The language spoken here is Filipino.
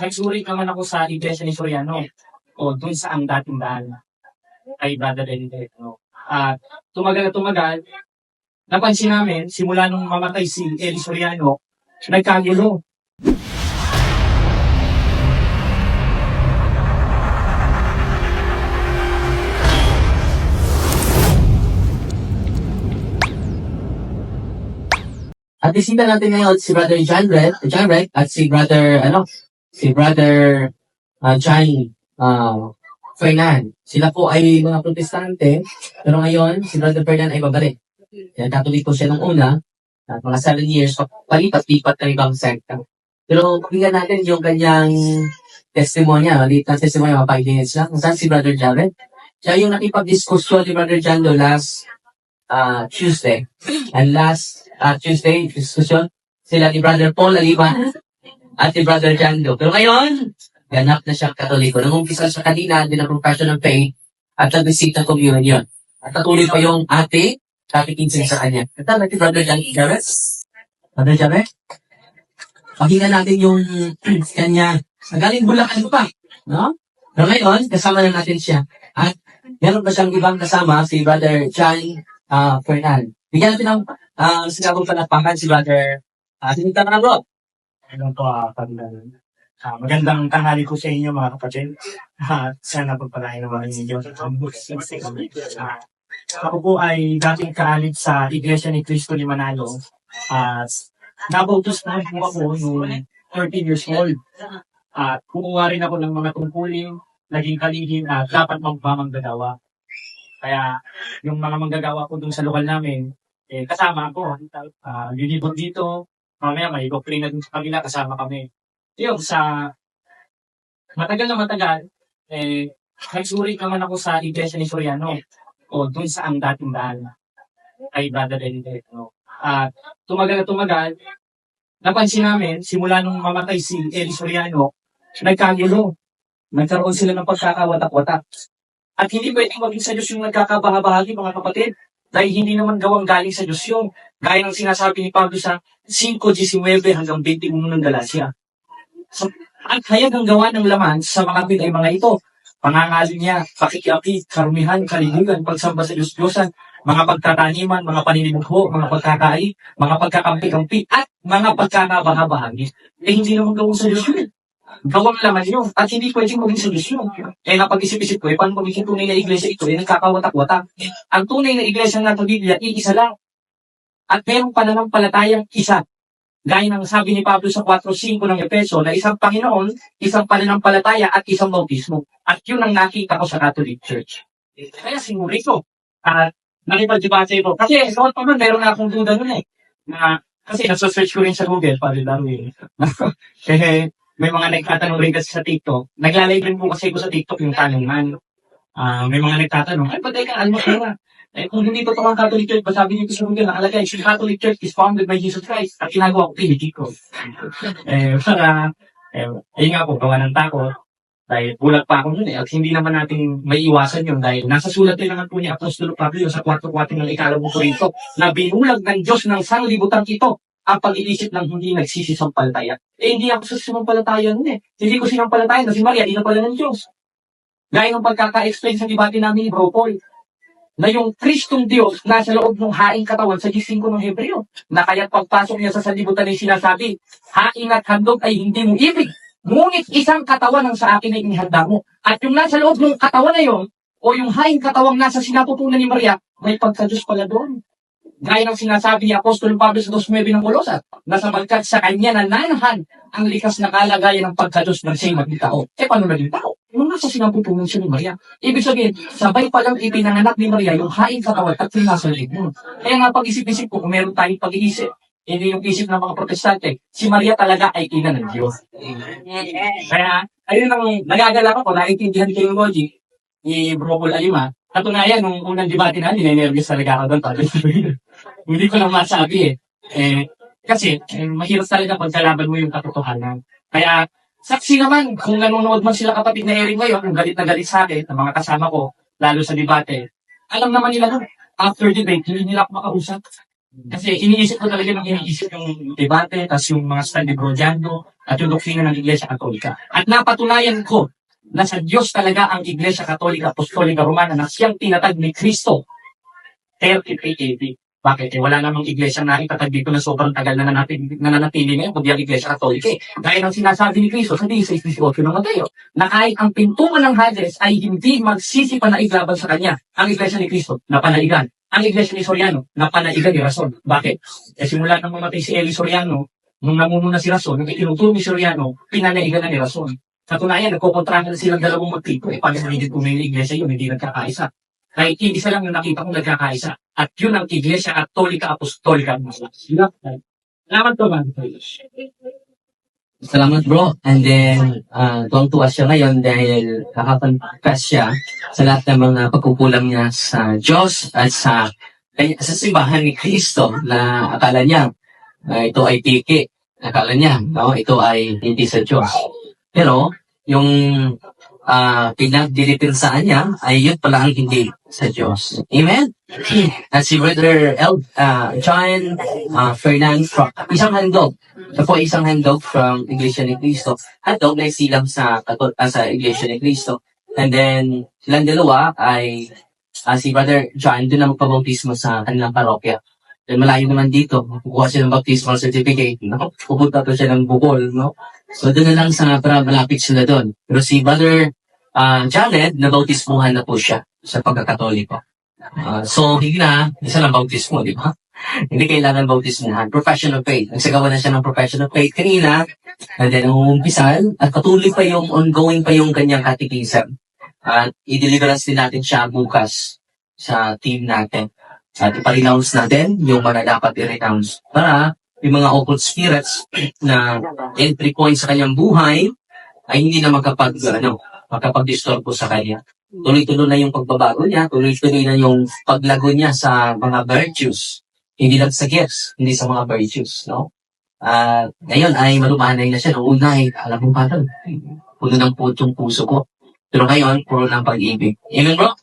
Nagsuri naman ako sa iglesia ni Soriano o dun sa ang dating daan kay Brother Benedict. No? At tumagal na tumagal, napansin namin, simula nung mamatay si Eli Soriano, nagkagulo. At isipin natin ngayon si Brother John Red at si Brother Johnny Fernan. Sila po ay mga protestante, pero ngayon si Brother Fernan ay babalik. Yan, Katoliko siya nung una, at mga 7 years, palipat-lipat ng ibang sekta. Pero pakinggan natin yung kanyang testimonya, maliit na testimonya, mga 5 minutes lang. Kung saan si Brother Jared, siya yung nakipag-diskusyon ni Brother Jando last Tuesday. And last Tuesday, diskusyon sila ni Brother Paul Aliman at ni Brother Jando. Pero ngayon, ganap na siyang Katoliko. Nang-umpisa siya kanina, din ang profession ng faith at nag-receive ng communion. At natuloy pa yung ate, kapikinsin sa kanya. Ito, natin Brother Jared. Brother Jared? Pakinggan natin yung kanya. Nagaling Bulacan pa. No? Pero ngayon, kasama na natin siya. At meron pa siyang ibang kasama, si Brother John Fernan. Bigyan natin ng sinabong palakpakan si Brother Sinita na bro. Ano po, magandang tanghali ko sa inyo mga kapatid. Sana pagpalain naman ninyo. Ako po ay dating kaalit sa Iglesia ni Cristo ni Manalo. Nabautos na po ako noong 13 years old. At kumuha rin ako ng mga tungkulin, naging kalihim at dapat magmamanggagawa. Kaya yung mga manggagawa ko dun sa lokal namin, kasama ako. Lilibot dito, mamaya may go-play na dun sa kabila, kasama kami. Yung sa matagal na matagal, nagsuri naman ako sa iglesia ni Soriano o dun sa ang dating daan kay Brother Benedict. No? At tumagal na tumagal, napansin namin, simula nung mamatay si Eli Soriano, nagkagulo. Nagkaroon sila ng pagkakawatak-watak. At hindi pwedeng maging sa Diyos yung nagkakabahabahagi, mga kapatid, dahil hindi naman gawang galing sa Diyos yung gaya ng sinasabi ni Pablo sa 5:19 hanggang 21 ng Galacia. So, ang hayagang gawa ng laman sa mga kapit ay mga ito. Pangangalan niya, pakikiapit, karumihan, kalibugan, pagsamba sa Diyos-Diyosan, mga pagtataniman, mga paninibugho, mga pagkakai, mga pagkakampi-kampi, at mga pagkakabahabahagi. Hindi naman gawang sa Diyos yun. Gawang laman yun. At hindi pwedeng maging sa Diyos yun. Napag-isip-isip ko, paano magiging tunay na iglesia ito? Nagkakawatak-watak. Ang tunay na iglesia ng Biblia, iisa lang. At merong pananampalatayang isa. Gaya ng sabi ni Pablo sa 4:5 ng Efeso na isang Panginoon, isang pananampalataya at isang bautismo. At yun ang nakita ko sa Catholic Church. Kaya sinuri ko. At nakipag-debate ko. Kasi noon pa man, meron na akong duda nun kasi nasa-search ko rin sa Google, Father Darwin. Kasi may mga nagtatanong rin kasi sa TikTok. Naglalay rin po kasi ko sa TikTok yung tanungan. May mga nagtatanong, ay patay ka, almasura. Kung hindi totoo ang Catholic Church, sabi niyo sa Google, nakalagay, the Catholic Church is founded by Jesus Christ. At ginagawa ko, pinigil ko. Ayun nga po, gawa ng takot. Dahil bulag pa ako nun at hindi naman natin may iwasan yun dahil nasa sulat din naman po ni Apostolo Pablo sa 4:4 ng ikalawang Korinto na binulag ng Diyos ng sanlibutan ito ang pag-iisip ng hindi nagsisisampalataya. Hindi ako sa sinampalataya nun Hindi ko sinampalataya na si Maria, di na pala ng Diyos. Gaya ng pagkaka-explain sa debate namin ni Bro Paul, na yung Kristong Diyos nasa loob ng haing katawan sa 5 ng Hebreo, na kaya pagpasok niya sa sanlibutan ay sinasabi, haing at handog ay hindi mo ibig, ngunit isang katawan ang sa akin ay inihanda mo. At yung nasa loob ng katawan na yon, o yung haing katawang nasa sinapupunan ni Maria, may pagka-Diyos pala doon. Gaya ng sinasabi ni Apostol Pablo sa 2:9 ng Kolosas, na sabagkat sa kanya nananahan ang likas na kalagayan ng pagka-Diyos ng siya'y maging tao. Paano naging tao? Yung nasa sinapupunan siya ni Maria. Ibig sabihin, sabay palang ipinanganak ni Maria yung haing katawan at yung nasa loob mo. Kaya nga pag-isip-isip ko, kung meron tayong pag-iisip, hindi yung isip ng mga protestante, si Maria talaga ay ina ng Diyos. Kaya, ayun ang nagagala ko, naiintindihan ko yung logic ni Bro Paul Alima. Katunayan, nung unang debate na, ninenervous talaga ako doon. Hindi ko lang masabi kasi mahirap talaga pagkalaban mo yung katotohanan. Kaya, saksi naman, kung nanonood man sila kapatid na Eric ngayon, kung galit na galit sa akin, ng mga kasama ko, lalo sa debate, alam naman nila nun, after debate, hindi nila ako makausap. Kasi iniisip ko talaga ng iniisip yung debate, tas yung mga style de Brodiano, at yung doktrina ng Iglesia Katolika. At napatunayan ko na sa Diyos talaga ang Iglesia Katolika Apostolika Romana na siyang tinatag ni Kristo 33 AD. Bakit? Eh, wala namang iglesia na itatag dito na sobrang tagal na nananatili ngayon, kundi ang Iglesia Katolika. Gaya ng sinasabi ni Kristo sa 16:18 ng Mateo, na kahit ang pintuan ng Hades ay hindi magsisipanaig laban sa kanya, ang Iglesia ni Kristo, napanaigan. Ang Iglesia ni Soriano, napanaigan ni Rason. Bakit? Eh, simula nang mamatay si Eli Soriano, nung namumuna si Rason, nung itinuturo ni Soriano, pinanaigan na ni Rason. Katunayan, nagkukontrahan na silang dalawang magtito. Eh, paano hindi kung may iglesia yun, hindi nagkakaisa. Kahit hindi isa lang yung nakita kong nagkakaisa. At yun ang Iglesia Katolika Apostolika. Salamat po, man. Salamat bro. And then, tuwang-tuwa siya ngayon dahil nakapag-confess siya sa lahat ng mga pagkukulang niya sa Diyos at sa simbahan ni Kristo na akala niya ito ay piki. Akala niya, no, ito ay hindi sa Diyos. Pero, yung pinagdilipinsaan niya ay yun pala ang hindi sa Diyos. Amen? At si Brother John Fernand from isang handog. Ito po isang handog from Iglesia ni Cristo. Handog na silang sa Iglesia ni Cristo. And then, silang dalawa ay si Brother John doon na magpabautismo sa kanilang parokya. Then malayo naman dito, kukuha siya ng baptismal certificate. No? Pupunta to siya ng Bukol. No? So doon na lang para malapit sila doon. Pero si Brother Janet, nabautismuhan na po siya sa pagkakatoliko. So, hindi na, isa lang bautismo, di ba? Hindi kailangan bautismuhan. Profession of faith. Nagsagawa na siya ng profession of faith kanina, and then umumpisan, at patuloy pa yung ongoing pa yung kanyang catechism. At i-deliverance din natin siya bukas sa team natin. At iparenounce natin yung mga dapat i-renounce para yung mga occult spirits na entry point sa kanyang buhay ay hindi na makapag-disturb sa kanya. Tuloy-tuloy na yung pagbabago niya, tuloy-tuloy na yung paglago niya sa mga virtues. Hindi lang sa gifts, hindi sa mga virtues, no? Ngayon ay malumanay na siya. Noong una ay, alam mo parang, puno ng puso ko. Pero ngayon, puro ng pag-ibig. Amen, bro?